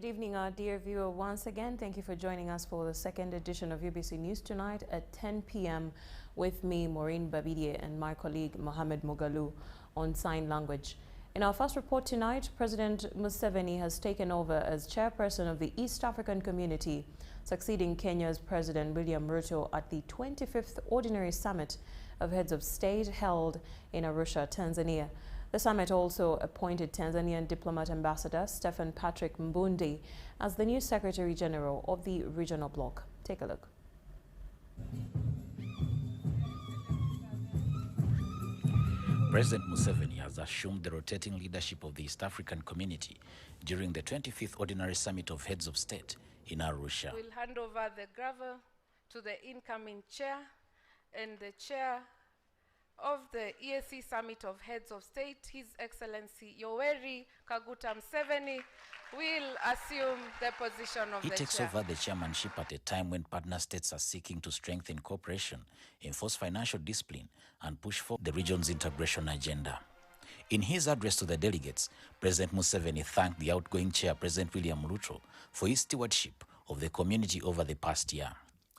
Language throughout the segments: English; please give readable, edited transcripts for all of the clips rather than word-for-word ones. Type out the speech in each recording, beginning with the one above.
Good evening, our dear viewer. Once again, thank you for joining us for the second edition of UBC News tonight at 10 p.m. with me, Maureen Babidie, and my colleague, Mohamed Mugalu, on sign language. In our first report tonight, President Museveni has taken over as chairperson of the East African Community, succeeding Kenya's President William Ruto at the 25th Ordinary Summit of Heads of State held in Arusha, Tanzania. The summit also appointed Tanzanian diplomat ambassador Stephen Patrick Mbundi as the new Secretary General of the regional bloc. Take a look. President Museveni has assumed the rotating leadership of the East African Community during the 25th Ordinary Summit of Heads of State in Arusha. We'll hand over the gavel to the incoming chair, and the chair of the EAC Summit of Heads of State, His Excellency Yoweri Kaguta Museveni, will assume the position of the chair. He takes over the chairmanship at a time when partner states are seeking to strengthen cooperation, enforce financial discipline, and push for the region's integration agenda. In his address to the delegates, President Museveni thanked the outgoing chair, President William Ruto, for his stewardship of the community over the past year.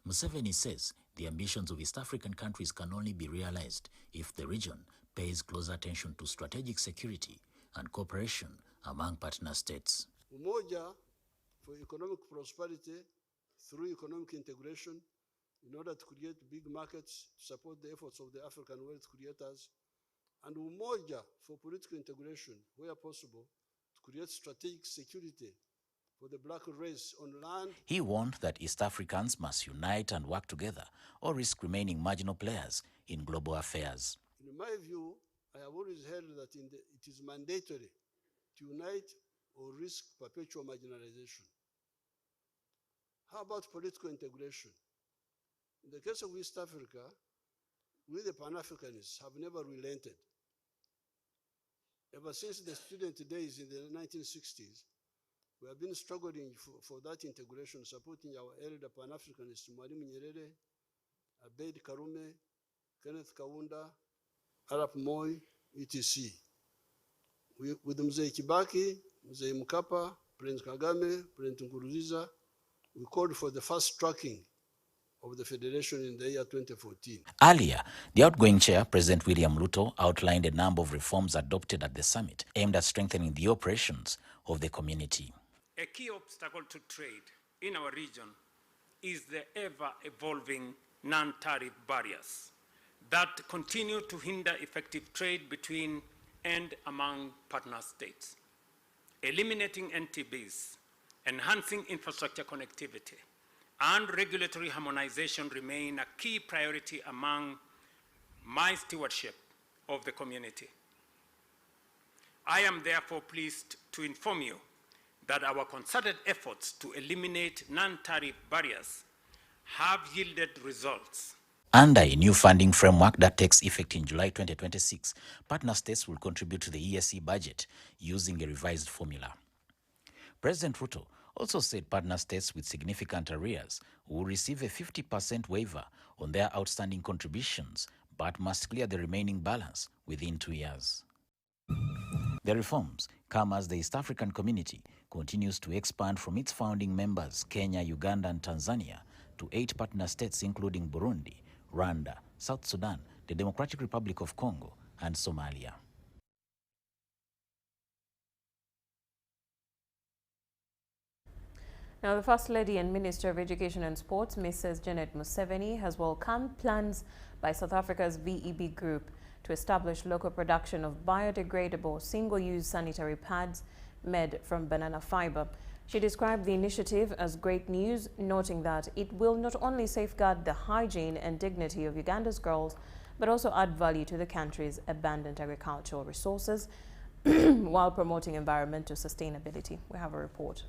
Museveni says the ambitions of East African countries can only be realized if the region pays close attention to strategic security and cooperation among partner states. Umoja for economic prosperity through economic integration in order to create big markets to support the efforts of the African wealth creators, and Umoja for political integration where possible to create strategic security for the black race on land. He warned that East Africans must unite and work together or risk remaining marginal players in global affairs. In my view, I have always held that it is mandatory to unite or risk perpetual marginalization. How about political integration? In the case of East Africa, we the Pan-Africanists have never relented. Ever since the student days in the 1960s, we have been struggling for that integration, supporting our elder Pan-Africanists, Mwalimu Nyerere, Abeid Karume, Kenneth Kaunda, Arap Moi, etc. With Mzee Kibaki, Mzee Mkapa, President Kagame, President Nkurunziza, we called for the fast tracking of the federation in the year 2014. Earlier, the outgoing chair, President William Ruto, outlined a number of reforms adopted at the summit aimed at strengthening the operations of the community. A key obstacle to trade in our region is the ever-evolving non-tariff barriers that continue to hinder effective trade between and among partner states. Eliminating NTBs, enhancing infrastructure connectivity, and regulatory harmonization remain a key priority among my stewardship of the community. I am therefore pleased to inform you that our concerted efforts to eliminate non-tariff barriers have yielded results. Under a new funding framework that takes effect in July 2026, partner states will contribute to the EAC budget using a revised formula. President Ruto also said partner states with significant arrears will receive a 50% waiver on their outstanding contributions, but must clear the remaining balance within 2 years. The reforms come as the East African Community continues to expand from its founding members, Kenya, Uganda, and Tanzania, to 8 partner states including Burundi, Rwanda, South Sudan, the Democratic Republic of Congo, and Somalia. Now, the First Lady and Minister of Education and Sports, Mrs. Janet Museveni, has welcomed plans by South Africa's VEB Group to establish local production of biodegradable single-use sanitary pads made from banana fiber. She described the initiative as great news, noting that it will not only safeguard the hygiene and dignity of Uganda's girls, but also add value to the country's abundant agricultural resources while promoting environmental sustainability. We have a report.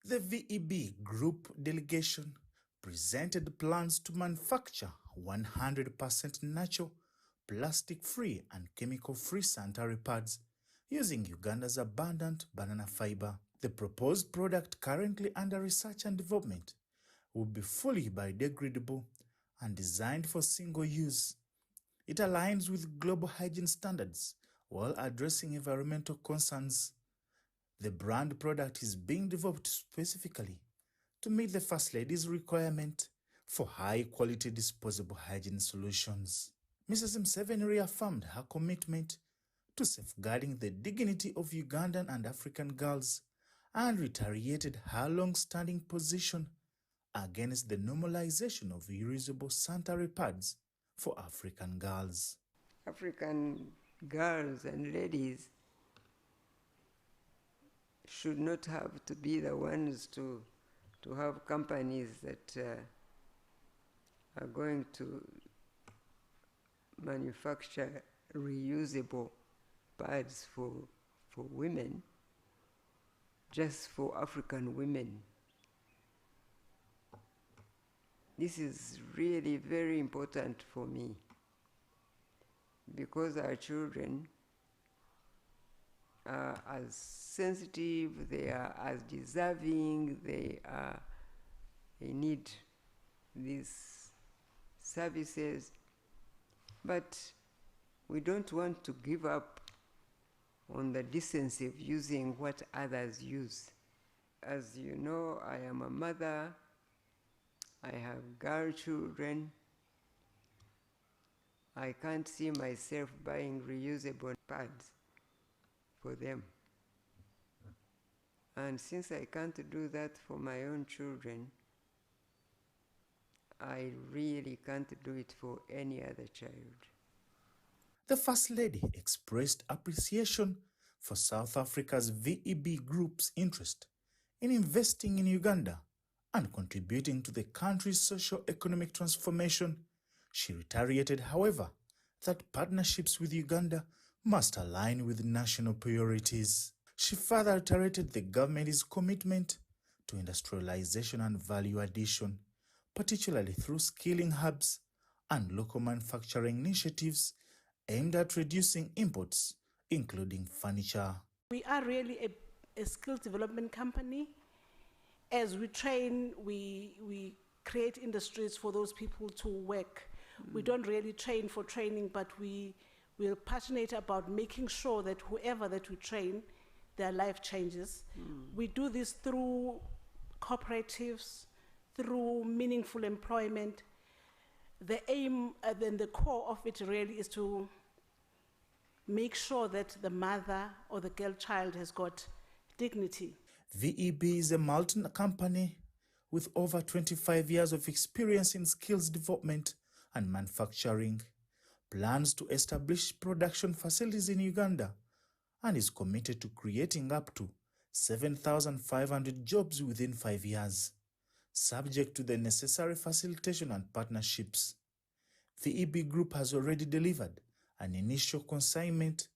The VEB Group delegation presented plans to manufacture 100% natural, plastic-free and chemical-free sanitary pads using Uganda's abundant banana fiber. The proposed product, currently under research and development, will be fully biodegradable and designed for single use. It aligns with global hygiene standards while addressing environmental concerns. The brand product is being developed specifically to meet the First Lady's requirement for high-quality disposable hygiene solutions. Mrs. Museveni reaffirmed her commitment to safeguarding the dignity of Ugandan and African girls and reiterated her long-standing position against the normalization of reusable sanitary pads for African girls. African girls and ladies should not have to be the ones to have companies that are going to manufacture reusable pads for women, just for African women. This is really very important for me because our children are as sensitive, they are as deserving, they need these services, but we don't want to give up on the decency of using what others use. As you know, I am a mother, I have girl children. I can't see myself buying reusable pads for them. And since I can't do that for my own children, I really can't do it for any other child. The First Lady expressed appreciation for South Africa's VEB Group's interest in investing in Uganda and contributing to the country's socio-economic transformation. She reiterated, however, that partnerships with Uganda must align with national priorities. She further reiterated the government's commitment to industrialization and value addition, particularly through skilling hubs and local manufacturing initiatives aimed at reducing imports, including furniture. We are really a skill development company. As we train, we create industries for those people to work. We don't really train for training, but we're passionate about making sure that whoever that we train, their life changes. We do this through cooperatives, through meaningful employment. The aim and the core of it really is to make sure that the mother or the girl child has got dignity. VEB is a multi-company with over 25 years of experience in skills development and manufacturing, plans to establish production facilities in Uganda, and is committed to creating up to 7,500 jobs within 5 years, subject to the necessary facilitation and partnerships. VEB Group has already delivered an initial consignment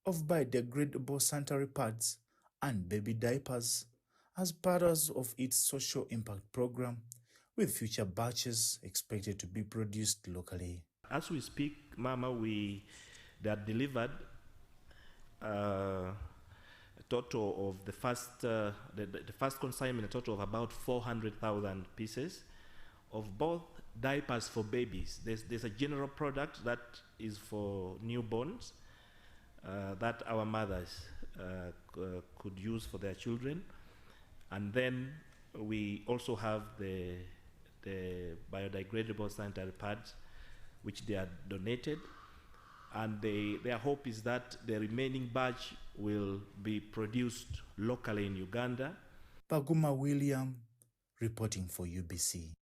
of biodegradable sanitary pads and baby diapers as part of its social impact program, with future batches expected to be produced locally. As we speak, Mama, they are delivered a total of the first consignment, a total of about 400,000 pieces of both diapers for babies. There's a general product that is for newborns that our mothers could use for their children, and then we also have the biodegradable sanitary pads, which they are donated, and their hope is that the remaining batch will be produced locally in Uganda. Baguma William, reporting for UBC.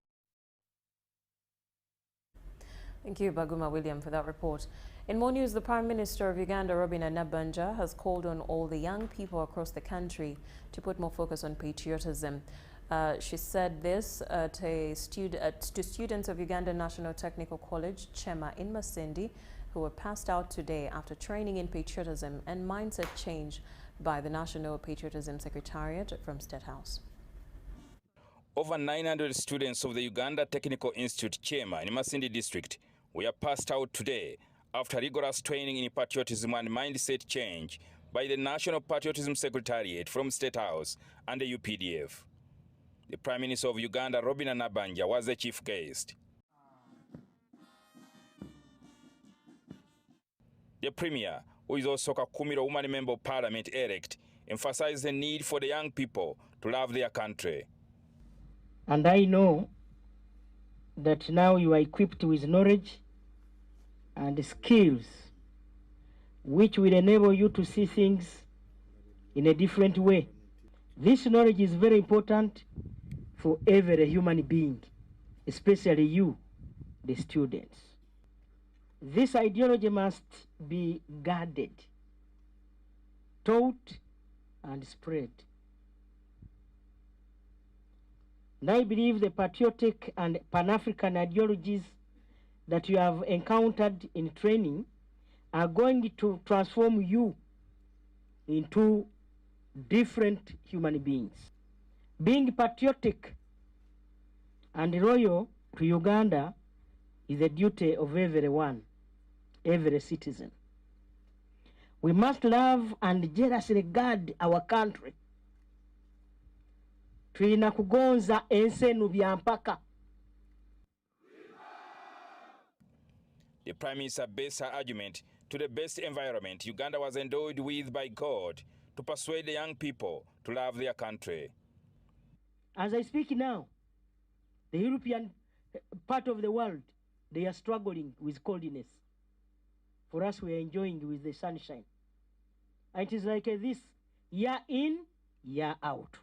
Thank you, Baguma William, for that report. In more news, the Prime Minister of Uganda, Robin Nabanja, has called on all the young people across the country to put more focus on patriotism. She said this to students of Uganda National Technical College, Chema, in Masindi, who were passed out today after training in patriotism and mindset change by the National Patriotism Secretariat from State House. Over 900 students of the Uganda Technical Institute, Chema, in Masindi district, were passed out today after rigorous training in patriotism and mindset change by the National Patriotism Secretariat from State House and the UPDF. The Prime Minister of Uganda, Robin Nabanja, was the chief guest. The Premier, who is also Kakumiro Woman Member of Parliament elect, emphasized the need for the young people to love their country. And I know that now you are equipped with knowledge and skills which will enable you to see things in a different way. This knowledge is very important for every human being, especially you, the students. This ideology must be guarded, taught, and spread. And I believe the patriotic and Pan-African ideologies that you have encountered in training are going to transform you into different human beings. Being patriotic and loyal to Uganda is the duty of everyone, every citizen. We must love and jealously guard our country. Tulina kugonza ensenu byampaka. The Prime Minister based her argument to the best environment Uganda was endowed with by God to persuade the young people to love their country. As I speak now, the European part of the world, they are struggling with coldness. For us, we are enjoying with the sunshine. And it is like this, year in, year out.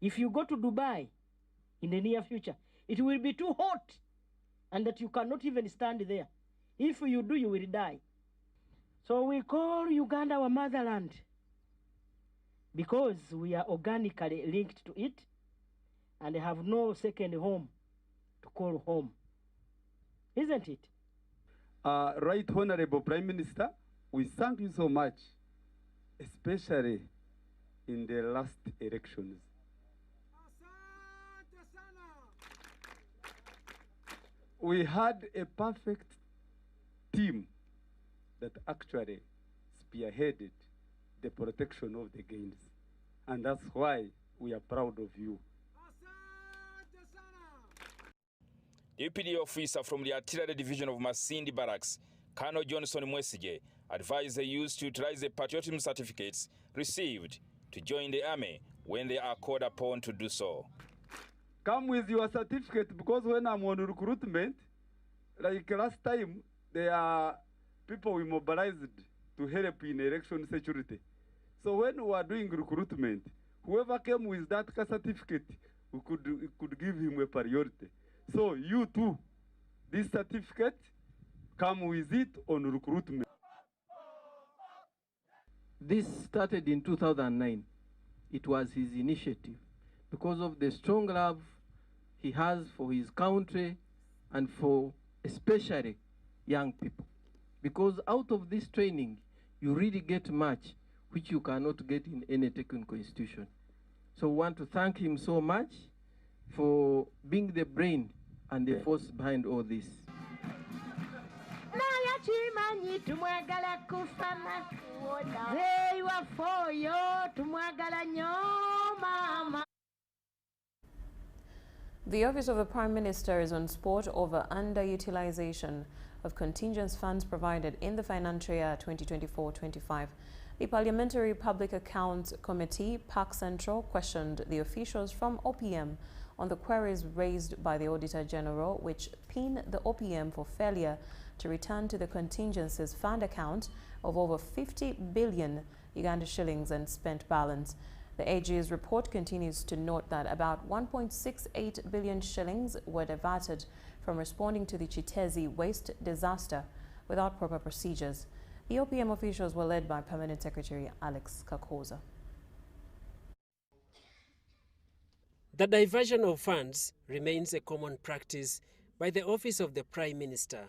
If you go to Dubai in the near future, it will be too hot and that you cannot even stand there. If you do, you will die. So we call Uganda our motherland because we are organically linked to it and have no second home to call home. Isn't it? Right Honorable Prime Minister, we thank you so much, especially in the last elections. We had a perfect team that actually spearheaded the protection of the gains. And that's why we are proud of you. The UPD officer from the Artillery Division of Masindi Barracks, Colonel Johnson Mwesige, advised the youth to utilize the patriotism certificates received to join the army when they are called upon to do so. Come with your certificate, because when I'm on recruitment, like last time, there are people we mobilized to help in election security. So when we are doing recruitment, whoever came with that certificate, we could give him a priority. So you too, this certificate, come with it on recruitment. This started in 2009. It was his initiative because of the strong love he has for his country and for especially young people. Because out of this training, you really get much which you cannot get in any technical institution. So we want to thank him so much for being the brain and the force behind all this. The Office of the Prime Minister is on spot over underutilization of contingent funds provided in the financial year 2024-25. The Parliamentary Public Accounts Committee, PAC Central, questioned the officials from OPM on the queries raised by the Auditor General, which pinned the OPM for failure to return to the contingencies fund account of over 50 billion Uganda shillings and spent balance. The AG's report continues to note that about 1.68 billion shillings were diverted from responding to the Chitezi waste disaster without proper procedures. The OPM officials were led by Permanent Secretary Alex Kakoza. The diversion of funds remains a common practice by the Office of the Prime Minister.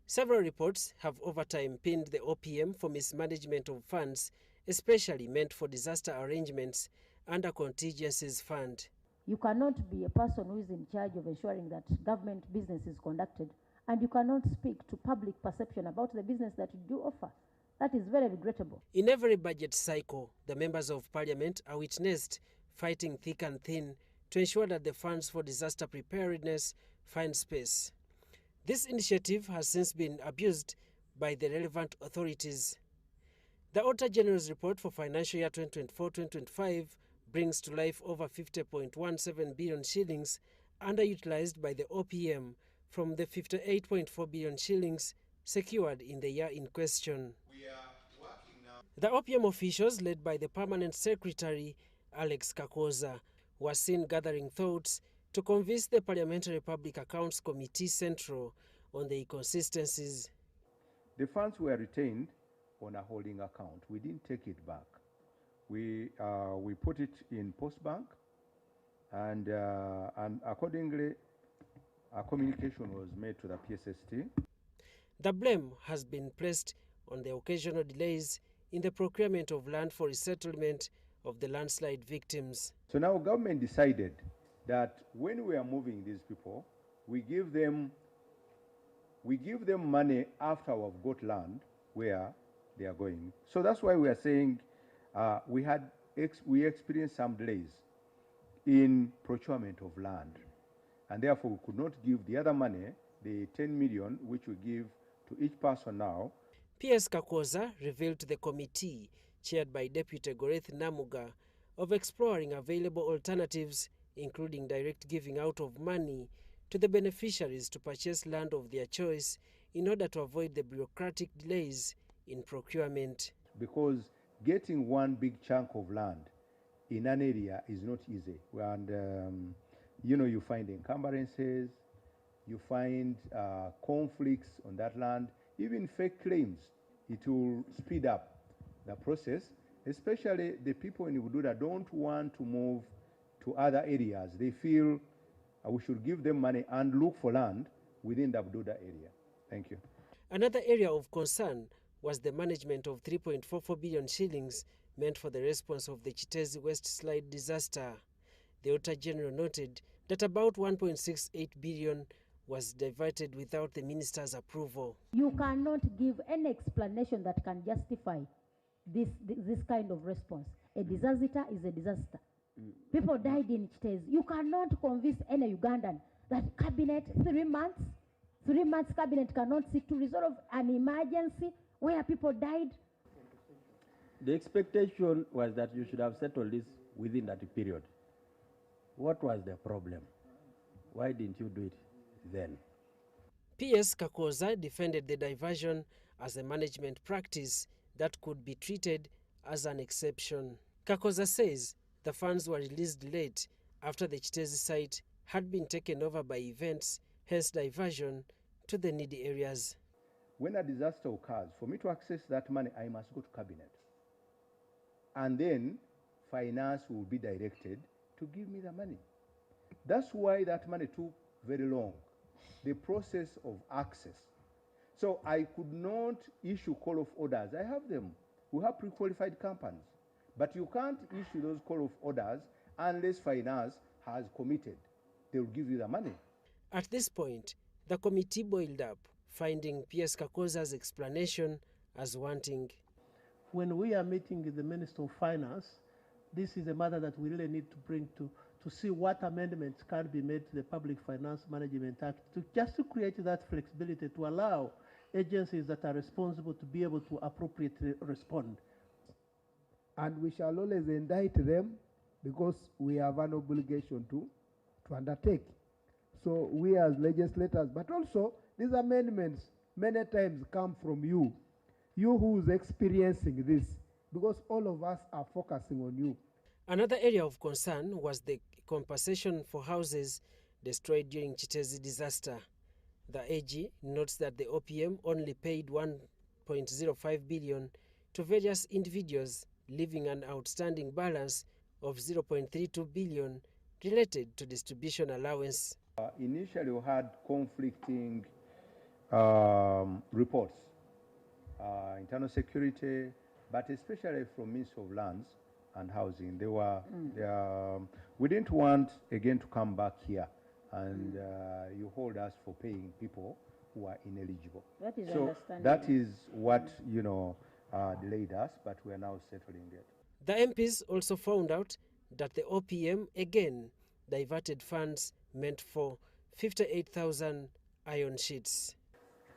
Several reports have over time pinned the OPM for mismanagement of funds, especially meant for disaster arrangements under contingencies fund. You cannot be a person who is in charge of ensuring that government business is conducted, and you cannot speak to public perception about the business that you do offer. That is very regrettable. In every budget cycle, the members of parliament are witnessed fighting thick and thin to ensure that the funds for disaster preparedness find space. This initiative has since been abused by the relevant authorities. The Auditor General's report for financial year 2024-2025 brings to life over 50.17 billion shillings underutilized by the OPM from the 58.4 billion shillings secured in the year in question. The OPM officials, led by the Permanent Secretary, Alex Kakoza, were seen gathering thoughts to convince the Parliamentary Public Accounts Committee Central on the inconsistencies. The funds were retained on a holding account. We didn't take it back. We put it in Postbank, and accordingly, a communication was made to the PSST. The blame has been placed on the occasional delays in the procurement of land for resettlement of the landslide victims. So now government decided that when we are moving these people, we give them money after we've got land where they are going. So that's why we are saying we experienced some delays in procurement of land, and therefore we could not give the other money, the 10 million, which we give to each person now. PS Kakoza revealed to the committee, chaired by Deputy Goreth Namuga, of exploring available alternatives, including direct giving out of money to the beneficiaries to purchase land of their choice in order to avoid the bureaucratic delays in procurement. Because getting one big chunk of land in an area is not easy. And, you find encumbrances, you find conflicts on that land, even fake claims. It will speed up the process, especially the people in Bududa don't want to move to other areas. They feel we should give them money and look for land within the Bududa area. Thank you. Another area of concern was the management of 3.44 billion shillings meant for the response of the Chitezi West Slide disaster. The Auditor General noted that about 1.68 billion was diverted without the minister's approval. You cannot give any explanation that can justify this kind of response. A disaster is a disaster. People died in Chitezi. You cannot convince any Ugandan that cabinet, 3 months cabinet cannot sit to resolve an emergency where people died. The expectation was that you should have settled this within that period. What was the problem? Why didn't you do it then? PS Kakoza defended the diversion as a management practice that could be treated as an exception. Kakoza says the funds were released late after the Chitezi site had been taken over by events, hence diversion to the needy areas. When a disaster occurs, for me to access that money, I must go to cabinet. And then finance will be directed to give me the money. That's why that money took very long, the process of access. So I could not issue call of orders. I have them. We have pre-qualified companies. But you can't issue those call of orders unless finance has committed. They will give you the money. At this point, the committee boiled up, finding PS Kakoza's explanation as wanting. When we are meeting with the Minister of Finance, this is a matter that we really need to bring to see what amendments can be made to the Public Finance Management Act just to create that flexibility to allow agencies that are responsible to be able to appropriately respond. And we shall always indict them because we have an obligation to undertake. So we as legislators, but also these amendments many times come from you who's experiencing this, because all of us are focusing on you. Another area of concern was the compensation for houses destroyed during Chitezi disaster. The AG notes that the OPM only paid 1.05 billion to various individuals, leaving an outstanding balance of 0.32 billion related to distribution allowance. Initially, we had conflicting reports, internal security, but especially from Ministry of Lands and Housing. We didn't want again to come back here and you hold us for paying people who are ineligible. That is so understandable. that is what delayed us, but we are now settling it. The MPs also found out that the OPM again diverted funds meant for 58,000 iron sheets.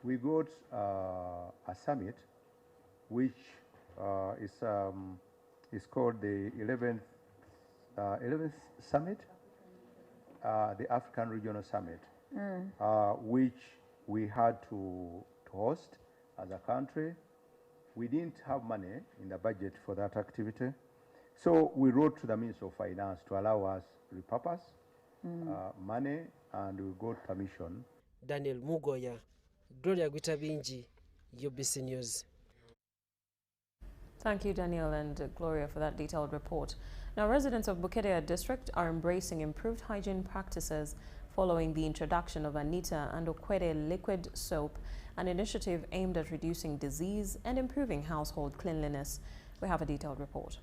We got a summit which It's called the 11th Summit, the African Regional Summit, which we had to host as a country. We didn't have money in the budget for that activity. So we wrote to the Minister of Finance to allow us repurpose money, and we got permission. Daniel Mugoya, Gloria Gwitabinji, UBC News. Thank you, Daniel and Gloria, for that detailed report. Now, residents of Bukedea district are embracing improved hygiene practices following the introduction of Anita and Okwere liquid soap, an initiative aimed at reducing disease and improving household cleanliness. We have a detailed report.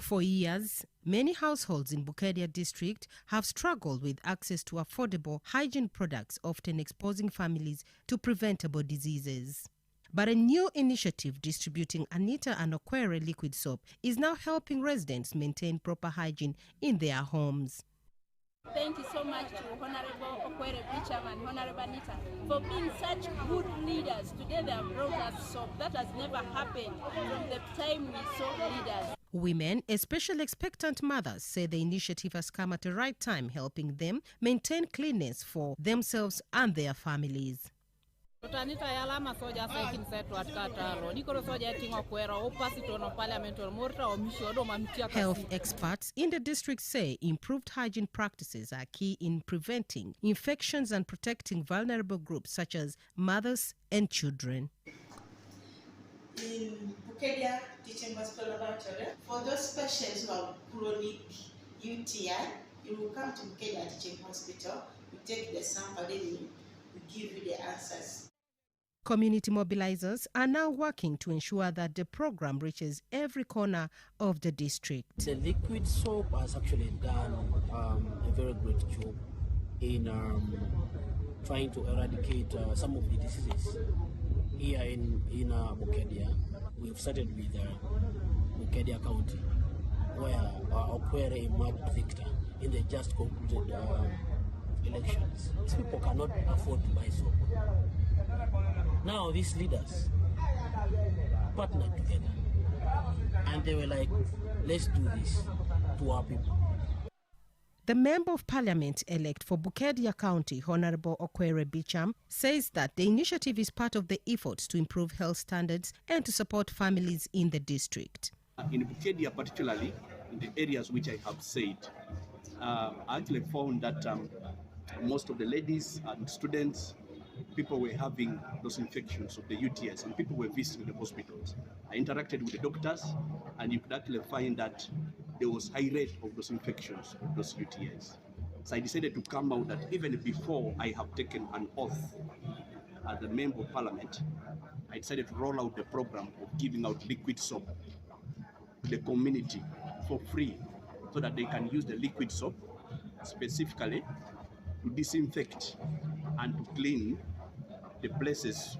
For years, many households in Bukedea district have struggled with access to affordable hygiene products, often exposing families to preventable diseases. But a new initiative distributing Anita and Okwere liquid soap is now helping residents maintain proper hygiene in their homes. Thank you so much to Honorable Okwere Bicham and Honorable Anita for being such good leaders. Today they have brought us soap. That has never happened from the time we saw leaders. Women, especially expectant mothers, say the initiative has come at the right time, helping them maintain cleanness for themselves and their families. Health experts in the district say improved hygiene practices are key in preventing infections and protecting vulnerable groups such as mothers and children. In Bukedea Teaching Hospital Laboratory, for those patients who have chronic UTI, you will come to Bukedea Teaching Hospital, we take the sample, then we give you the answers. Community mobilizers are now working to ensure that the program reaches every corner of the district. The liquid soap has actually done a very great job in trying to eradicate some of the diseases. Here in Bukedea, we've started with Bukedea County, where Okwere emerged victor in the just concluded elections. People cannot afford to buy soap. Now these leaders partnered together and they were like, let's do this to our people. The Member of Parliament-elect for Bukedea County, Honorable Okwere Bicham, says that the initiative is part of the efforts to improve health standards and to support families in the district. In Bukedea particularly, in the areas which I have said, I actually found that most of the ladies and students, people were having those infections of the UTIs and people were visiting the hospitals. I interacted with the doctors and you could actually find that there was high rate of those infections of those UTIs. So I decided to come out that even before I have taken an oath as a Member of Parliament, I decided to roll out the program of giving out liquid soap to the community for free so that they can use the liquid soap specifically to disinfect and to clean the places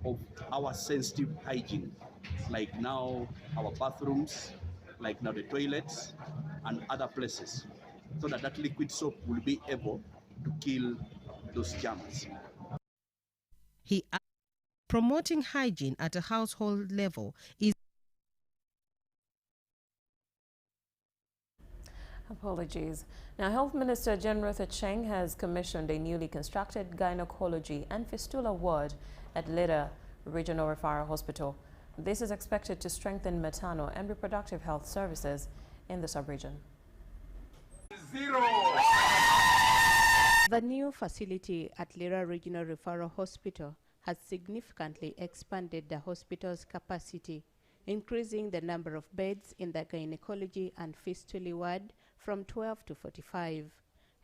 of our sensitive hygiene, like now our bathrooms, like now the toilets and other places, so that that liquid soap will be able to kill those germs. He adds promoting hygiene at a household level is Apologies. Now, Health Minister Jenrotha Cheng has commissioned a newly constructed gynecology and fistula ward at Leda Regional Referral Hospital. This is expected to strengthen maternal and reproductive health services in the sub-region. The new facility at Leda Regional Referral Hospital has significantly expanded the hospital's capacity, increasing the number of beds in the gynecology and fistula ward from 12 to 45.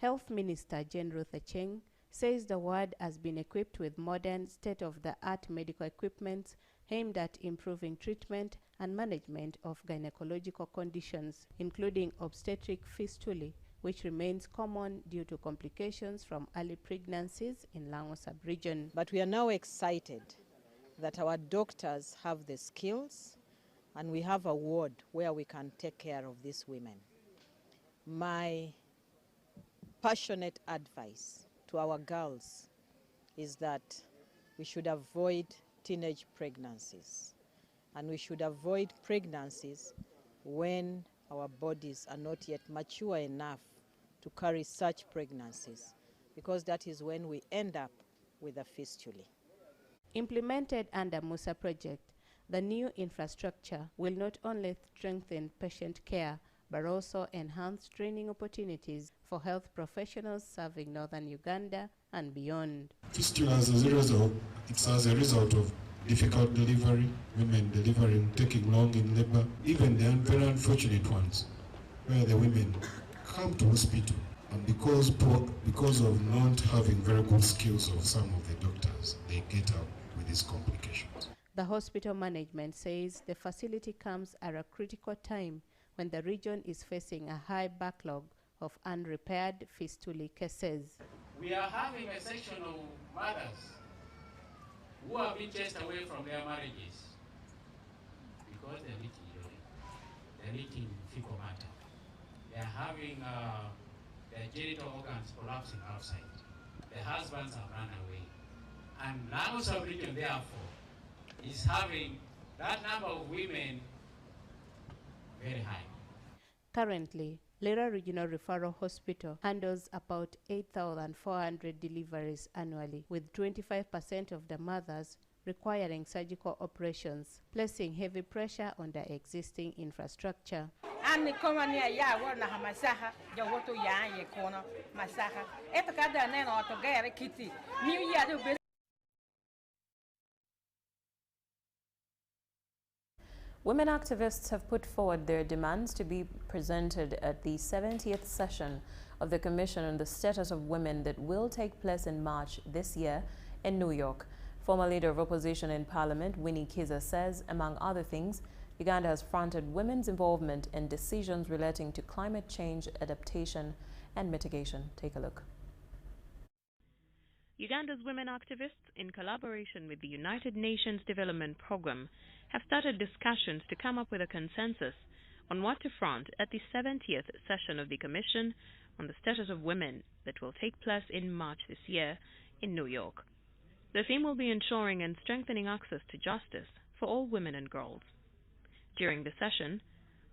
Health Minister Jenrotha Cheng says the ward has been equipped with modern state-of-the-art medical equipment aimed at improving treatment and management of gynecological conditions, including obstetric fistulae, which remains common due to complications from early pregnancies in Lango sub-region. But we are now excited that our doctors have the skills and we have a ward where we can take care of these women. My passionate advice to our girls is that we should avoid teenage pregnancies. And we should avoid pregnancies when our bodies are not yet mature enough to carry such pregnancies, because that is when we end up with a fistula. Implemented under Musa project, the new infrastructure will not only strengthen patient care, but also enhance training opportunities for health professionals serving northern Uganda and beyond. Fistulas, it's as a result of difficult delivery, women delivering, taking long in labor, even the very unfortunate ones, where the women come to hospital, and because of not having very good skills of some of the doctors, they get up with these complications. The hospital management says the facility comes at a critical time when the region is facing a high backlog of unrepaired fistula cases. We are having a section of mothers who have been chased away from their marriages because they're leaking fecal matter. They're having their genital organs collapsing outside. The husbands have run away. And Lamu sub-region, therefore, is having that number of women very high. Currently, Lira Regional Referral Hospital handles about 8,400 deliveries annually, with 25% of the mothers requiring surgical operations, placing heavy pressure on the existing infrastructure. Women activists have put forward their demands to be presented at the 70th session of the Commission on the Status of Women that will take place in March this year in New York. Former leader of opposition in Parliament, Winnie Kiza, says, among other things, Uganda has fronted women's involvement in decisions relating to climate change, adaptation and mitigation. Take a look. Uganda's women activists, in collaboration with the United Nations Development Programme, have started discussions to come up with a consensus on what to front at the 70th session of the Commission on the Status of Women that will take place in March this year in New York. The theme will be ensuring and strengthening access to justice for all women and girls. During the session,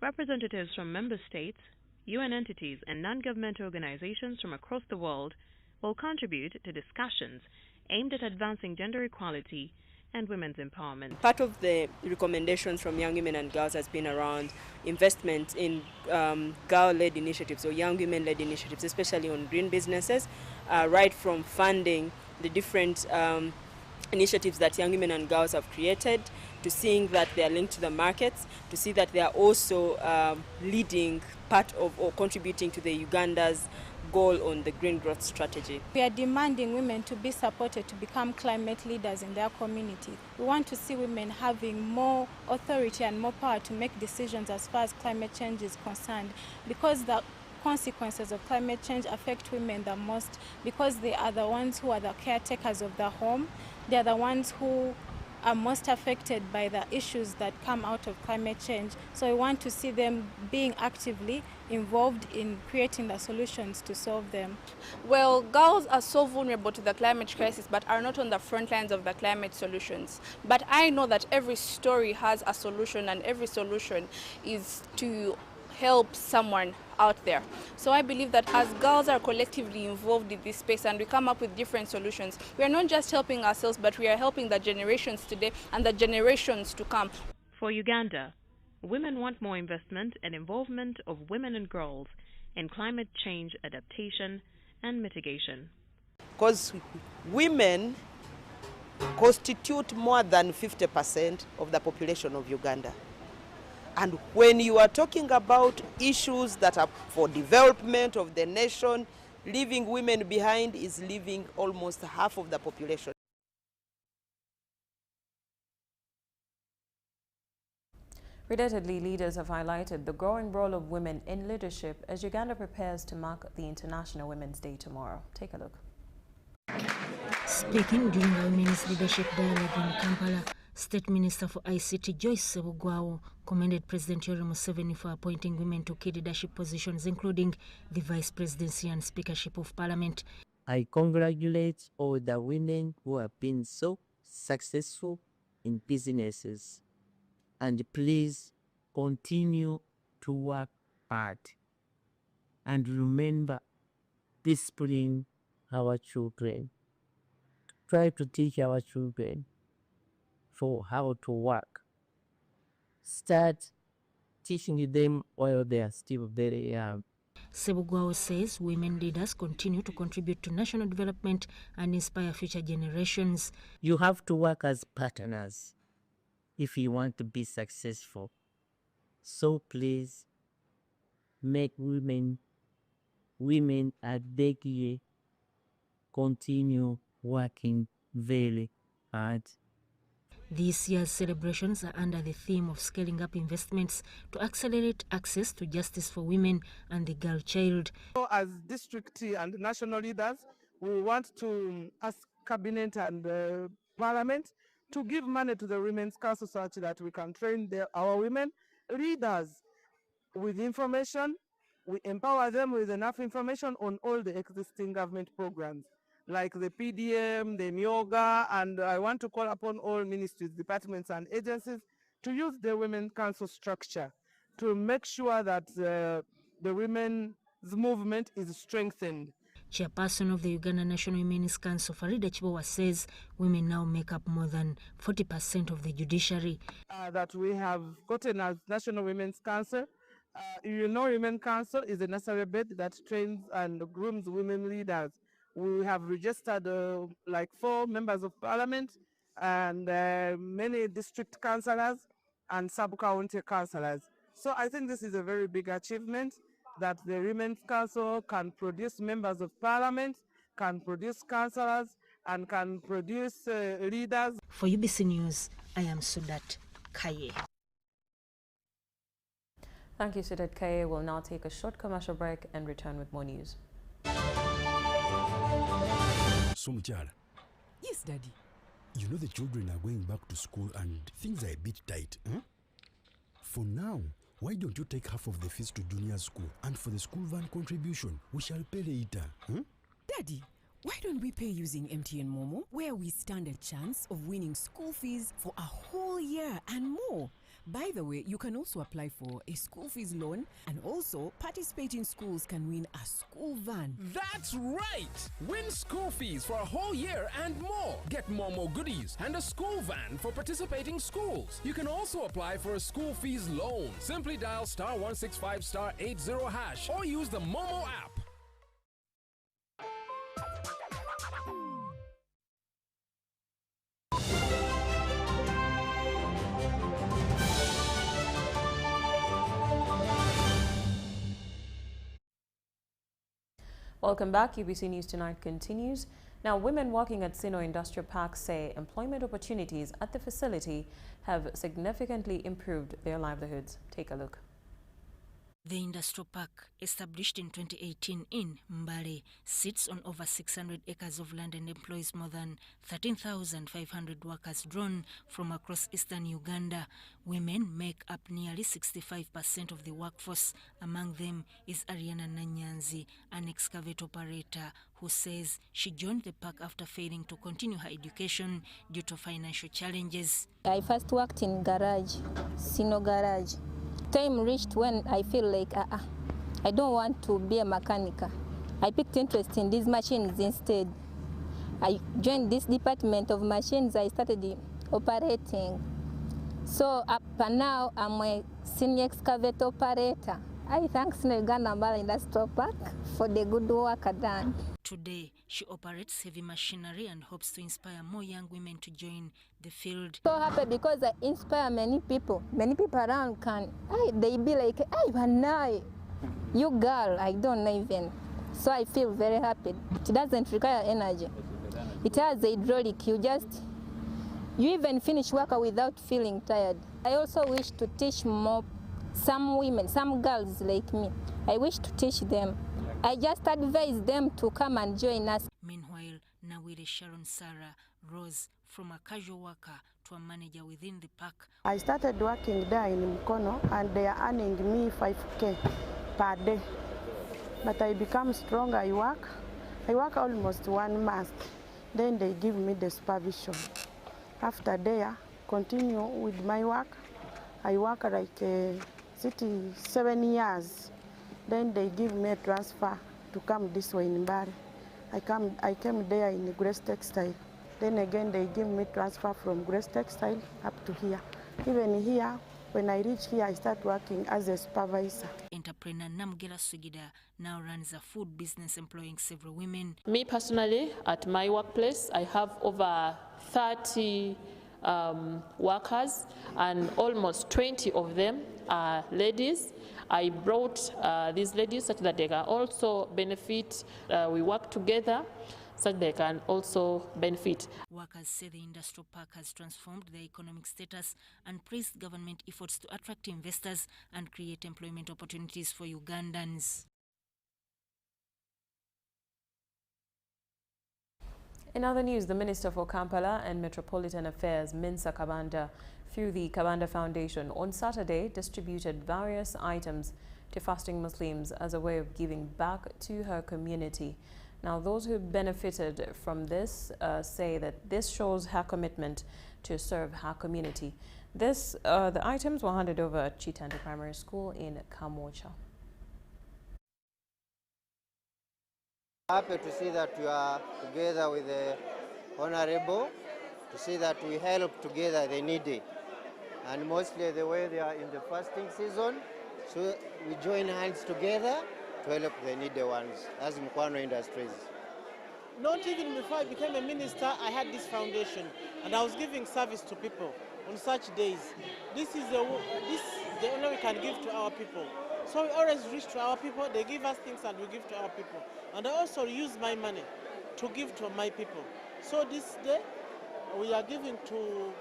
representatives from member states, UN entities and non-governmental organizations from across the world will contribute to discussions aimed at advancing gender equality and women's empowerment. Part of the recommendations from young women and girls has been around investment in girl-led initiatives or young women-led initiatives, especially on green businesses, right from funding the different initiatives that young women and girls have created, to seeing that they are linked to the markets, to see that they are also leading part of or contributing to the Uganda's goal on the green growth strategy. We are demanding women to be supported to become climate leaders in their community. We want to see women having more authority and more power to make decisions as far as climate change is concerned, because the consequences of climate change affect women the most, because they are the ones who are the caretakers of the home. They are the ones who are most affected by the issues that come out of climate change. So we want to see them being actively involved in creating the solutions to solve them. Well, girls are so vulnerable to the climate crisis but are not on the front lines of the climate solutions. But I know that every story has a solution, and every solution is to help someone out there. So I believe that as girls are collectively involved in this space and we come up with different solutions, we are not just helping ourselves, but we are helping the generations today and the generations to come. For Uganda, women want more investment and involvement of women and girls in climate change adaptation and mitigation. Because women constitute more than 50% of the population of Uganda. And when you are talking about issues that are for development of the nation, leaving women behind is leaving almost half of the population. Relatedly, leaders have highlighted the growing role of women in leadership as Uganda prepares to mark the International Women's Day tomorrow. Take a look. Speaking during a women's leadership dialogue in Kampala, State Minister for ICT Joyce Sebugwawo commended President Yoweri Museveni for appointing women to key leadership positions, including the Vice Presidency and Speakership of Parliament. I congratulate all the women who have been so successful in businesses. And please continue to work hard. And remember, discipline our children. Try to teach our children for how to work. Start teaching them while they are still very young. Sebugwao says women leaders continue to contribute to national development and inspire future generations. You have to work as partners if you want to be successful. So please make women I beg you, continue working very hard. This year's celebrations are under the theme of scaling up investments to accelerate access to justice for women and the girl child. So as district and national leaders, we want to ask Cabinet and Parliament to give money to the Women's Council such that we can train our women leaders with information. We empower them with enough information on all the existing government programs, like the PDM, the Myoga, and I want to call upon all ministries, departments, and agencies to use the Women's Council structure to make sure that the women's movement is strengthened. Chairperson of the Uganda National Women's Council, Farida Chibowa, says women now make up more than 40% of the judiciary. That we have gotten as National Women's Council. Women's Council is a necessary body that trains and grooms women leaders. We have registered like 4 members of parliament and many district councillors and sub-county councillors. So I think this is a very big achievement that the Women's Council can produce members of parliament, can produce councillors, and can produce leaders. For UBC News, I am Sudat Kaye. Thank you, Sudat Kaye. We'll now take a short commercial break and return with more news. So, Muchala. Yes, Daddy. You know the children are going back to school and things are a bit tight. Huh? For now, why don't you take half of the fees to junior school, and for the school van contribution, we shall pay later. Huh? Daddy, why don't we pay using MTN Momo, where we stand a chance of winning school fees for a whole year and more? By the way, you can also apply for a school fees loan, and also participating schools can win a school van. That's right! Win school fees for a whole year and more. Get Momo goodies and a school van for participating schools. You can also apply for a school fees loan. Simply dial *165*80# or use the Momo app. Welcome back. UBC News Tonight continues. Now, women working at Sino Industrial Park say employment opportunities at the facility have significantly improved their livelihoods. Take a look. The industrial park, established in 2018 in Mbale, sits on over 600 acres of land and employs more than 13,500 workers drawn from across eastern Uganda. Women make up nearly 65% of the workforce. Among them is Ariana Nanyanzi, an excavator operator, who says she joined the park after failing to continue her education due to financial challenges. I first worked in garage, Sino garage. Time reached when I feel like I don't want to be a mechanic. I picked interest in these machines instead. I joined this department of machines. I started operating. So up and now I'm a senior excavator operator. I thank Uganda Industrial Park for the good work done. Today, she operates heavy machinery and hopes to inspire more young women to join the field. So happy because I inspire many people. Many people around they be like, hey, Vanai, you girl, I don't know even. So I feel very happy. It doesn't require energy. It has a hydraulic. You even finish work without feeling tired. I also wish to teach some women, some girls like me. I wish to teach them. I just advise them to come and join us. Meanwhile, Nawile Sharon Sarah rose from a casual worker to a manager within the park. I started working there in Mukono and they are earning me 5K per day. But I become strong, I work almost 1 month. Then they give me the supervision. After there, continue with my work. I work like 7 years. Then they give me a transfer to come this way in Bari. I came there in Grace Textile. Then again they give me transfer from Grace Textile up to here. Even here, when I reach here, I start working as a supervisor. Entrepreneur Namgela Sugida now runs a food business employing several women. Me personally, at my workplace, I have over 30 workers, and almost 20 of them are ladies. I brought these ladies such that they can also benefit. We work together so they can also benefit. Workers say the industrial park has transformed their economic status and praised government efforts to attract investors and create employment opportunities for Ugandans. In other news, the Minister for Kampala and Metropolitan Affairs, Minsa Kabanda, through the Kabanda Foundation, on Saturday distributed various items to fasting Muslims as a way of giving back to her community. Now, those who benefited from this say that this shows her commitment to serve her community. The items were handed over at Chitande Primary School in Kamocha. Happy to see that you are together with the Honorable, to see that we help together the needy. And mostly the way they are in the fasting season, so we join hands together to help the needy ones as Mkwano Industries. Not even before I became a minister, I had this foundation and I was giving service to people on such days. This is the only we can give to our people. So we always reach to our people, they give us things and we give to our people. And I also use my money to give to my people. So this day, we are giving to,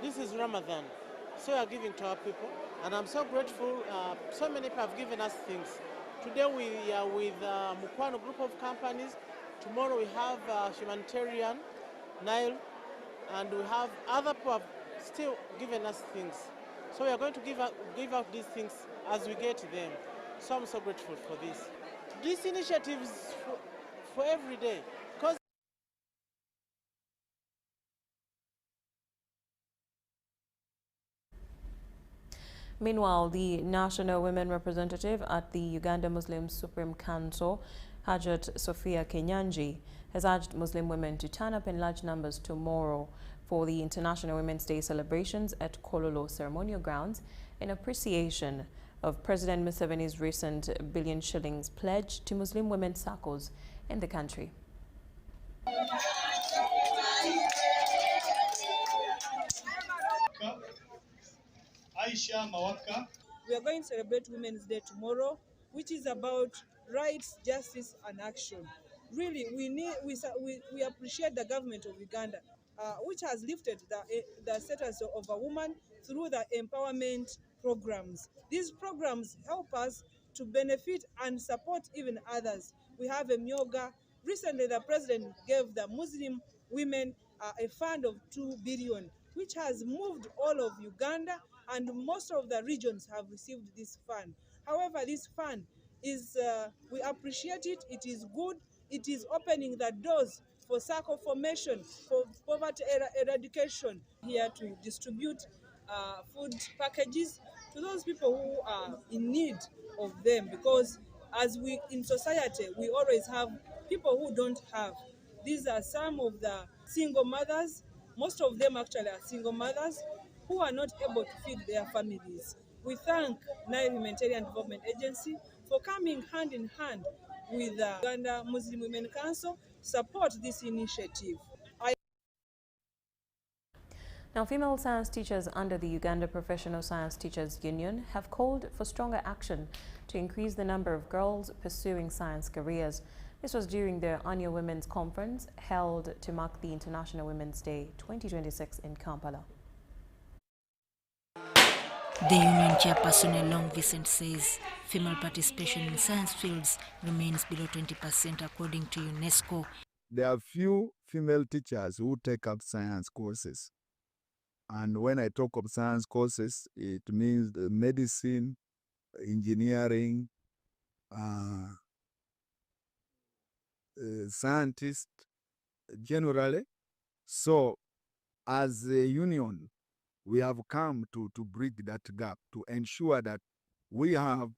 this is Ramadan. So we are giving to our people. And I'm so grateful, so many people have given us things. Today we are with Mukwano group of companies. Tomorrow we have Humanitarian, Nile, and we have other people have still given us things. So we are going to give out these things as we get them. So I'm so grateful for this. This initiative is for every day. Meanwhile, the national women representative at the Uganda Muslim Supreme Council, Hajat Sophia Kenyanji, has urged Muslim women to turn up in large numbers tomorrow for the International Women's Day celebrations at Kololo Ceremonial Grounds in appreciation of President Museveni's recent billion shillings pledge to Muslim women circles in the country. We are going to celebrate Women's Day tomorrow, which is about rights, justice, and action. Really, we appreciate the government of Uganda, which has lifted the status of a woman through the empowerment programs. These programs help us to benefit and support even others. We have a myoga. Recently, the president gave the Muslim women a fund of 2 billion, which has moved all of Uganda, and most of the regions have received this fund. However, this fund is, we appreciate it, it is good, it is opening the doors for circle formation, for poverty eradication, here to distribute food packages to those people who are in need of them, because as we in society, we always have people who don't have. These are some of the single mothers, most of them actually are single mothers, who are not able to feed their families. We thank Nile Humanitarian Development Agency for coming hand in hand with the Uganda Muslim Women Council to support this initiative. Now, female science teachers under the Uganda Professional Science Teachers Union have called for stronger action to increase the number of girls pursuing science careers. This was during their annual Women's Conference held to mark the International Women's Day 2026 in Kampala. The union chairperson Elong Vincent says female participation in science fields remains below 20% according to UNESCO. There are few female teachers who take up science courses. And when I talk of science courses, it means the medicine, engineering, scientists generally. So as a union, we have come to bridge that gap, to ensure that we have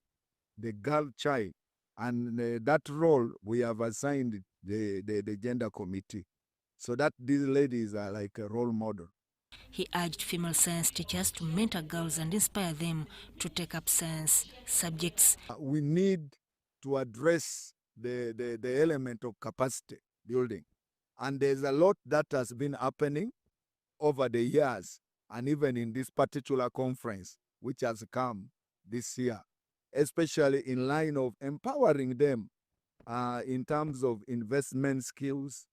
the girl child, and that role we have assigned the gender committee, so that these ladies are like a role model. He urged female science teachers to mentor girls and inspire them to take up science subjects. We need to address the element of capacity building. And there's a lot that has been happening over the years, and even in this particular conference, which has come this year, especially in line of empowering them in terms of investment skills,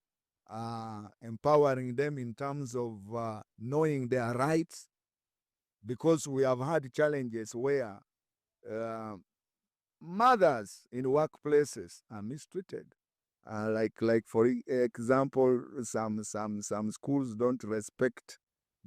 empowering them in terms of knowing their rights, because we have had challenges where mothers in workplaces are mistreated. Like for example, some schools don't respect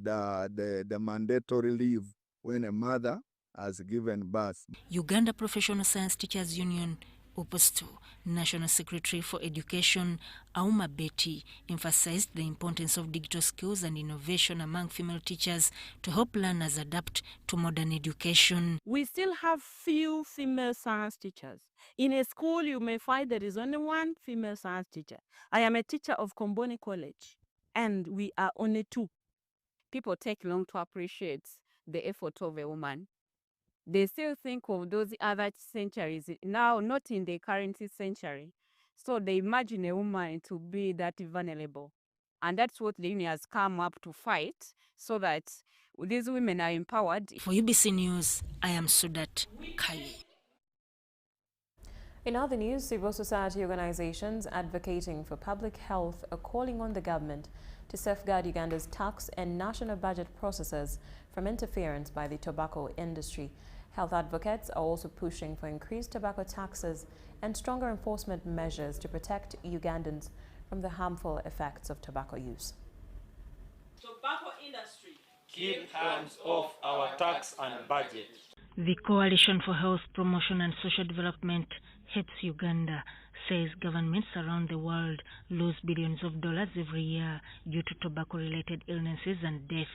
the mandatory leave when a mother has given birth. Uganda Professional Science Teachers Union, UPOSTO, National Secretary for Education, Auma Betty, emphasized the importance of digital skills and innovation among female teachers to help learners adapt to modern education. We still have few female science teachers. In a school, you may find there is only one female science teacher. I am a teacher of Komboni College, and we are only 2. People take long to appreciate the effort of a woman. They still think of those other centuries, now not in the current century. So they imagine a woman to be that vulnerable. And that's what the union has come up to fight, so that these women are empowered. For UBC News, I am Sudat Kaye. In other news, civil society organizations advocating for public health are calling on the government to safeguard Uganda's tax and national budget processes from interference by the tobacco industry. Health advocates are also pushing for increased tobacco taxes and stronger enforcement measures to protect Ugandans from the harmful effects of tobacco use. Tobacco industry, keep hands off our tax and budget. The Coalition for Health Promotion and Social Development, HEPS Uganda, says governments around the world lose billions of dollars every year due to tobacco-related illnesses and death.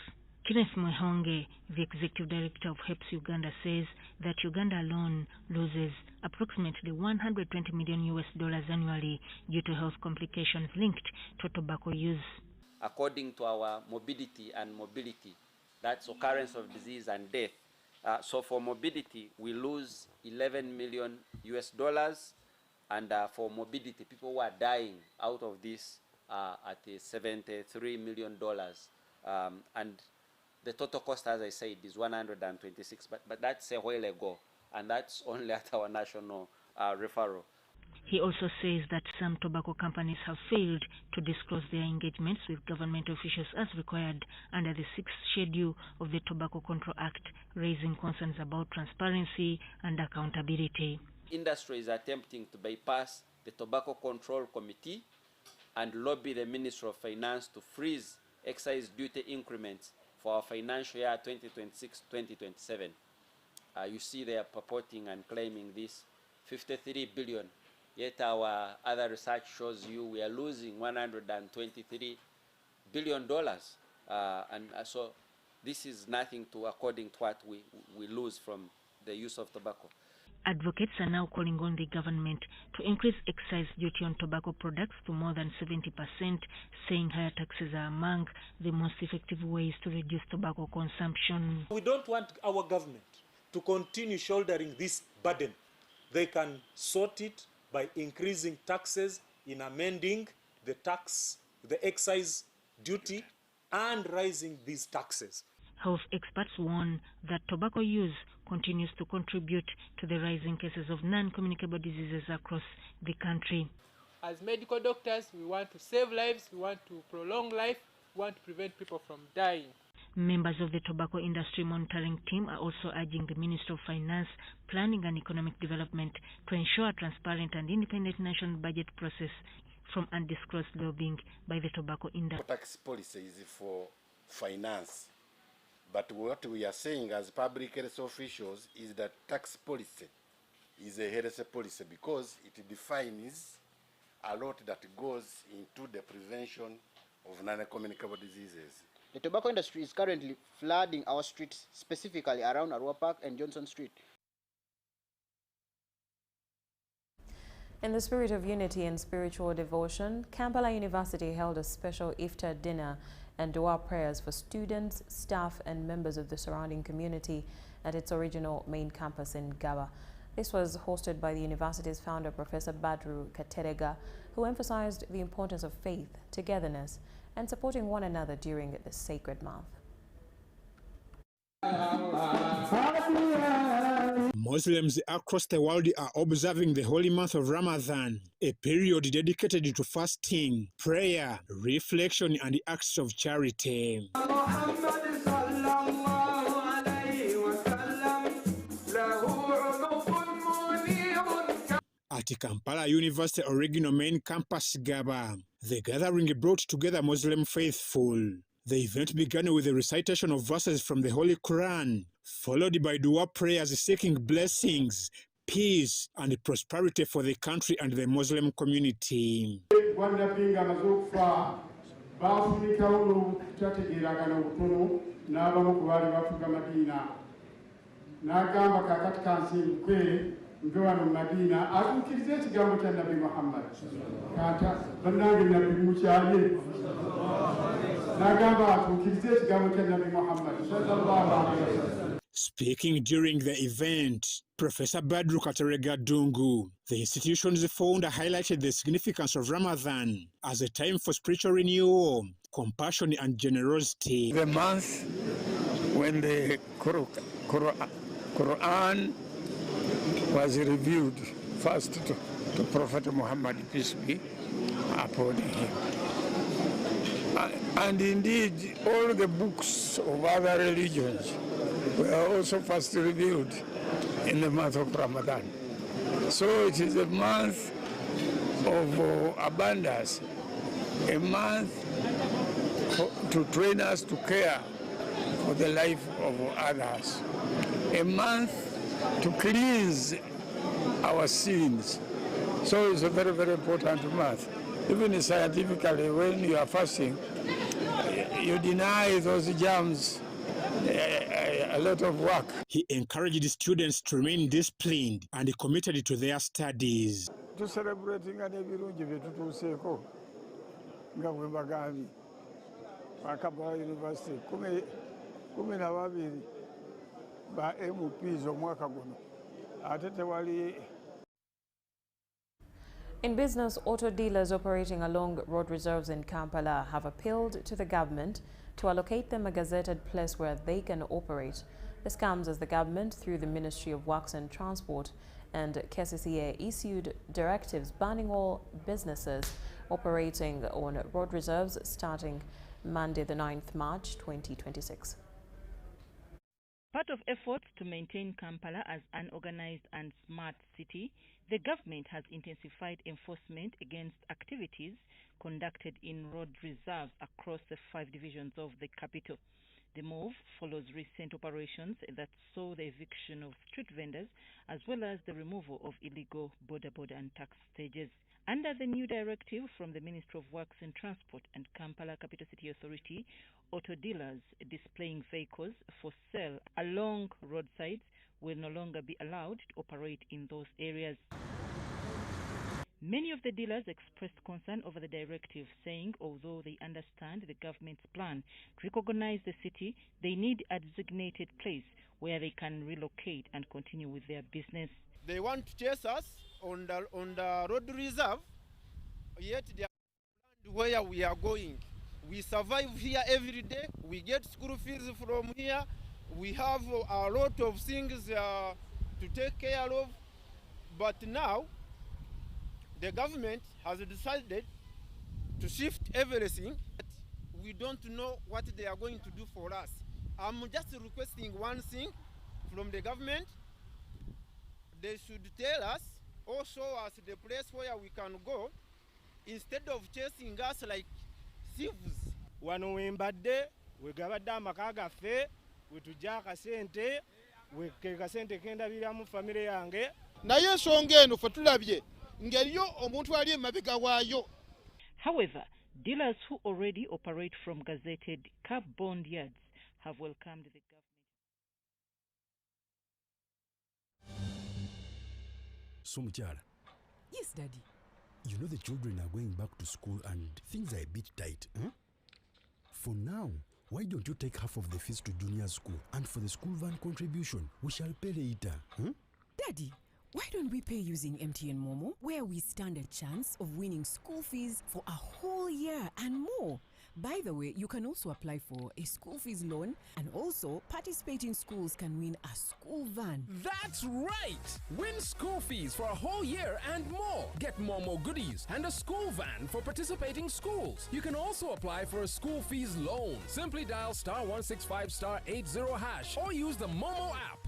Kenneth Mwehonge, the executive director of HEPS Uganda, says that Uganda alone loses approximately $120 million annually due to health complications linked to tobacco use. According to our morbidity and mobility, that's occurrence of disease and death. So for morbidity, we lose $11 million, and for morbidity, people who are dying out of this at $73 million. And the total cost, as I said, is 126, but that's a while ago, and that's only at our national referral. He also says that some tobacco companies have failed to disclose their engagements with government officials as required under the 6th schedule of the Tobacco Control Act, raising concerns about transparency and accountability. Industry is attempting to bypass the Tobacco Control Committee and lobby the Ministry of Finance to freeze excise duty increments for our financial year 2026-2027. You see they are purporting and claiming this 53 billion. Yet our other research shows you we are losing $123 billion. So this is nothing to according to what we lose from the use of tobacco. Advocates are now calling on the government to increase excise duty on tobacco products to more than 70%, saying higher taxes are among the most effective ways to reduce tobacco consumption. We don't want our government to continue shouldering this burden. They can sort it by increasing taxes, in amending the excise duty, and raising these taxes. Health experts warn that tobacco use continues to contribute to the rising cases of non-communicable diseases across the country. As medical doctors, we want to save lives, we want to prolong life, we want to prevent people from dying. Members of the tobacco industry monitoring team are also urging the Ministry of Finance, Planning and Economic Development to ensure a transparent and independent national budget process from undisclosed lobbying by the tobacco industry. Tax policy is for finance, but what we are saying as public health officials is that tax policy is a health policy because it defines a lot that goes into the prevention of non-communicable diseases. The tobacco industry is currently flooding our streets, specifically around Arua Park and Johnson Street. In the spirit of unity and spiritual devotion, Kampala University held a special iftar dinner and dua prayers for students, staff and members of the surrounding community at its original main campus in Gaba. This was hosted by the university's founder, Professor Badru Katerega, who emphasized the importance of faith, togetherness and supporting one another during this sacred month. Muslims across the world are observing the holy month of Ramadan, a period dedicated to fasting, prayer, reflection, and acts of charity. At Kampala University original main campus Gaba, the gathering brought together Muslim faithful. The event began with a recitation of verses from the Holy Quran, followed by dua prayers seeking blessings, peace, and prosperity for the country and the Muslim community. Speaking during the event, Professor Badru Katerega Dungu, the institution's founder, highlighted the significance of Ramadan as a time for spiritual renewal, compassion and generosity. The month when the Quran was revealed first to Prophet Muhammad, peace be upon him. And indeed, all the books of other religions were also first revealed in the month of Ramadan. So it is a month of abundance, a month to train us to care for the life of others, a month to cleanse our sins. So it's a very, very important month. Even scientifically, when you are fasting, you deny those germs a lot of work. He encouraged students to remain disciplined and committed to their studies. To celebrating ebirungi byetutuuseeko nga bwe mbagambye Kampala University 12 ba MPs omwaka guno ate tewali. In business, auto dealers operating along road reserves in Kampala have appealed to the government to allocate them a gazetted place where they can operate. This comes as the government, through the Ministry of Works and Transport and KCCA, issued directives banning all businesses operating on road reserves starting Monday, the 9th March 2026. Part of efforts to maintain Kampala as an organized and smart city, the government has intensified enforcement against activities conducted in road reserves across the 5 divisions of the capital. The move follows recent operations that saw the eviction of street vendors as well as the removal of illegal border and tax stages. Under the new directive from the Ministry of Works and Transport and Kampala Capital City Authority, auto dealers displaying vehicles for sale along roadsides will no longer be allowed to operate in those areas. Many of the dealers expressed concern over the directive, saying although they understand the government's plan to recognize the city, they need a designated place where they can relocate and continue with their business. They want to chase us on the road reserve, yet they are where we are going. We survive here every day. We get school fees from here. We have a lot of things to take care of. But now, the government has decided to shift everything. We don't know what they are going to do for us. I'm just requesting one thing from the government. They should tell us, or show us the place where we can go, instead of chasing us like thieves. Wano wembadde wegabadde amaka gaffe wetujja akasente wekekasente kendabiramu famire yange naye ensonga eno fe tulabye ng'eriyo omuntu ali emabega waayo. However, Dealers who already operate from gazetted cab bond yards have welcomed the government. So, Muchara. Yes, Daddy. You know the children are going back to school and things are a bit tight. Huh? For now, why don't you take half of the fees to junior school, and for the school van contribution, we shall pay later. Huh? Daddy, why don't we pay using MTN Momo, where we stand a chance of winning school fees for a whole year and more? By the way, you can also apply for a school fees loan, and also participating schools can win a school van. That's right! Win school fees for a whole year and more. Get Momo goodies and a school van for participating schools. You can also apply for a school fees loan. Simply dial *165*80# or use the Momo app.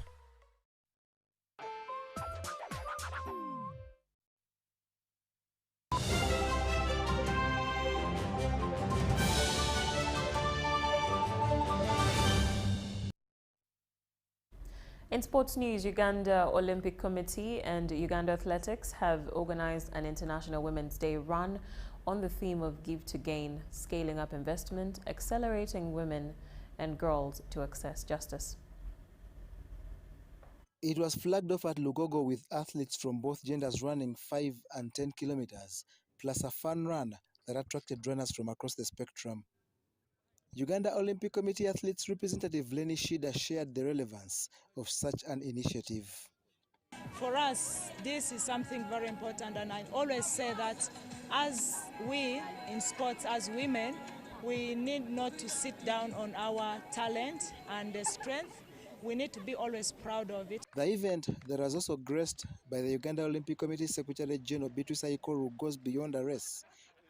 In sports news, Uganda Olympic Committee and Uganda Athletics have organized an International Women's Day run on the theme of Give to Gain, scaling up investment, accelerating women and girls to access justice. It was flagged off at Lugogo with athletes from both genders running 5 and 10 kilometers, plus a fun run that attracted runners from across the spectrum. Uganda Olympic Committee athletes representative Lenny Shida shared the relevance of such an initiative. For us, this is something very important, and I always say that as we in sports, as women, we need not to sit down on our talent and strength. We need to be always proud of it. The event that was also graced by the Uganda Olympic Committee Secretary General Beatrice Aikoru goes beyond a race,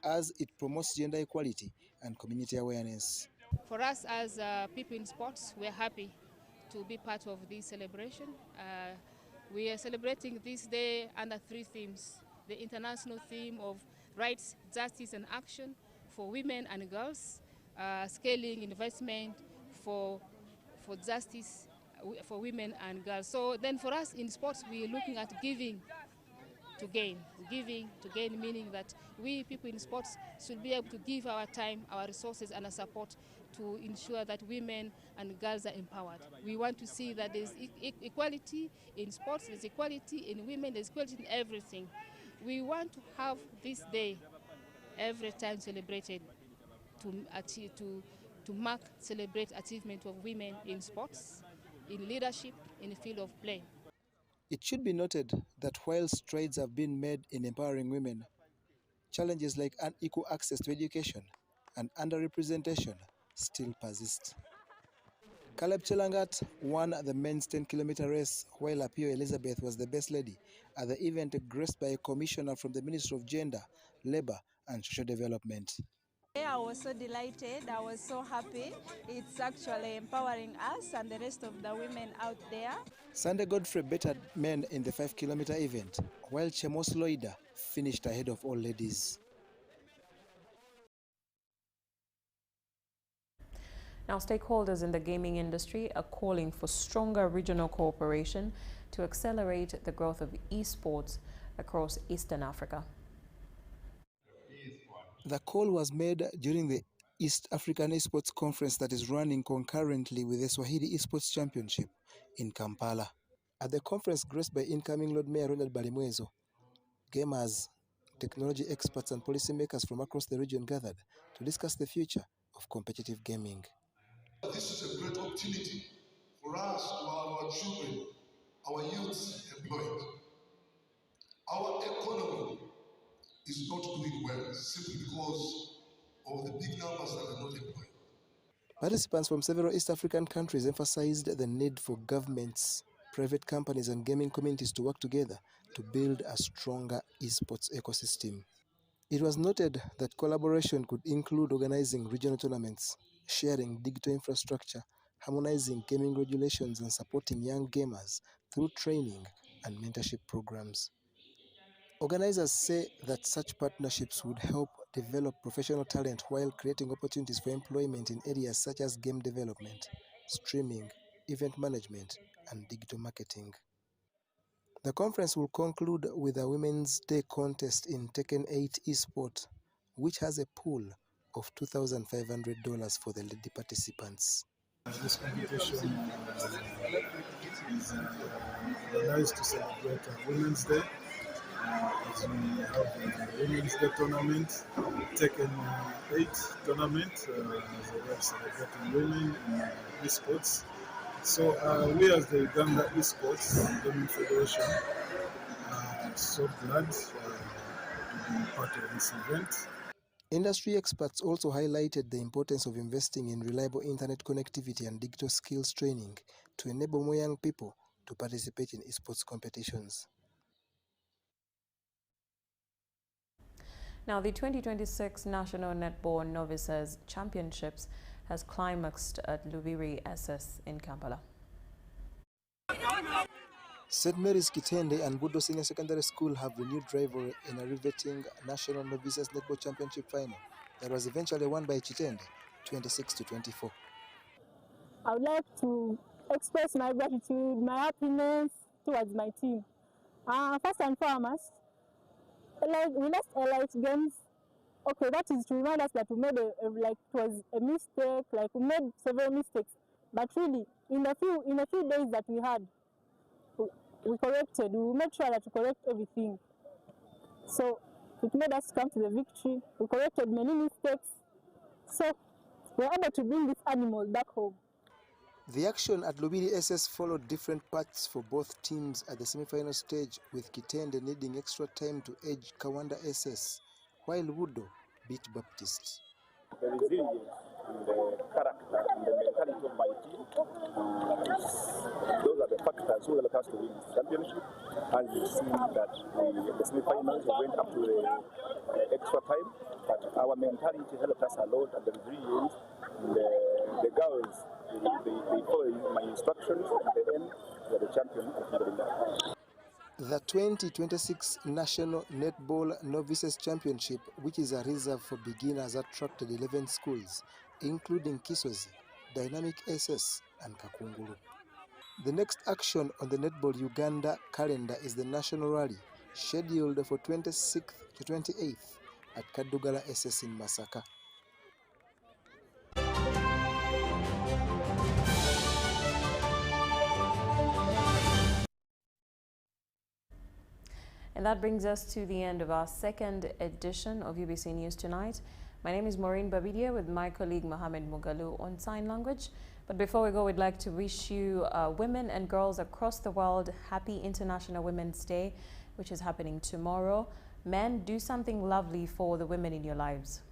as it promotes gender equality and community awareness. For us as people in sports, we're happy to be part of this celebration. We are celebrating this day under 3 themes. The international theme of rights, justice and action for women and girls, scaling investment for justice for women and girls. So then for us in sports, we're looking at giving to gain. Giving to gain, meaning that we people in sports should be able to give our time, our resources and our support to ensure that women and girls are empowered. We want to see that there's equality in sports, there's equality in women, there's equality in everything. We want to have this day every time celebrated to mark, celebrate achievement of women in sports, in leadership, in the field of play. It should be noted that while strides have been made in empowering women, challenges like unequal access to education and underrepresentation still persist. Caleb Chelangat won the men's 10-kilometer race, while Apio Elizabeth was the best lady at the event graced by a commissioner from the Ministry of Gender, Labour and Social Development. I was so delighted, I was so happy. It's actually empowering us and the rest of the women out there. Sunday Godfrey bettered men in the 5-kilometer event, while Chemos Loida finished ahead of all ladies. Now, stakeholders in the gaming industry are calling for stronger regional cooperation to accelerate the growth of esports across Eastern Africa. The call was made during the East African Esports Conference that is running concurrently with the Swahili Esports Championship in Kampala. At the conference graced by incoming Lord Mayor Ronald Balimwezo, gamers, technology experts and policymakers from across the region gathered to discuss the future of competitive gaming. This is a great opportunity for us to have our children, our youths employed. Our economy is not doing well simply because of the big numbers that are not employed. Participants from several East African countries emphasized the need for governments, private companies and gaming communities to work together to build a stronger esports ecosystem. It was noted that collaboration could include organizing regional tournaments, sharing digital infrastructure, harmonizing gaming regulations and supporting young gamers through training and mentorship programs. Organizers say that such partnerships would help develop professional talent while creating opportunities for employment in areas such as game development, streaming, event management, and digital marketing. The conference will conclude with a Women's Day contest in Tekken 8 Esports, which has a pool of $2,500 for the lady participants. This competition is organized to celebrate Women's Day. As we have the Women's Day tournament, taken 8 tournaments as a way of celebrating women in esports. So we as the Uganda Esports Gaming Federation are so glad to be part of this event. Industry experts also highlighted the importance of investing in reliable internet connectivity and digital skills training to enable more young people to participate in esports competitions. Now, the 2026 National Netball Novices Championships has climaxed at Lubiri SS in Kampala. St. Mary's Kitende and Budo Senior Secondary School have renewed rivalry in a riveting National Novices Netball Championship final that was eventually won by Kitende, 26-24. I would like to express my gratitude, my happiness towards my team. First and foremost, we lost Elite games. Okay, that is to remind us that we made it was a mistake, like we made several mistakes. But really, in a few days that we had, we made sure that we correct everything. So it made us come to the victory. We corrected many mistakes. So we were able to bring this animal back home. The action at Lubiri SS followed different paths for both teams at the semi-final stage, with Kitende needing extra time to edge Kawanda SS, while Wudo beat Baptist. The resilience and the character and the mentality of my team, those are the factors who helped us to win this championship. As you see that the semi-finals went up to the extra time, but our mentality helped us a lot, and the resilience, and the girls, they followed my instructions, and at the end, we are the champion. The 2026 National Netball Novices Championship, which is a reserve for beginners, attracted 11 schools, including Kisozi, Dynamic SS, and Kakungulu. The next action on the Netball Uganda calendar is the National Rally, scheduled for 26th to 28th at Kadugala SS in Masaka. And that brings us to the end of our second edition of UBC News Tonight. My name is Maureen Babidia with my colleague Mohammed Mugalu on sign language. But before we go, we'd like to wish you women and girls across the world happy International Women's Day, which is happening tomorrow. Men, do something lovely for the women in your lives.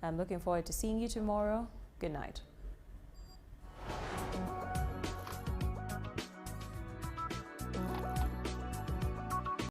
I'm looking forward to seeing you tomorrow. Good night.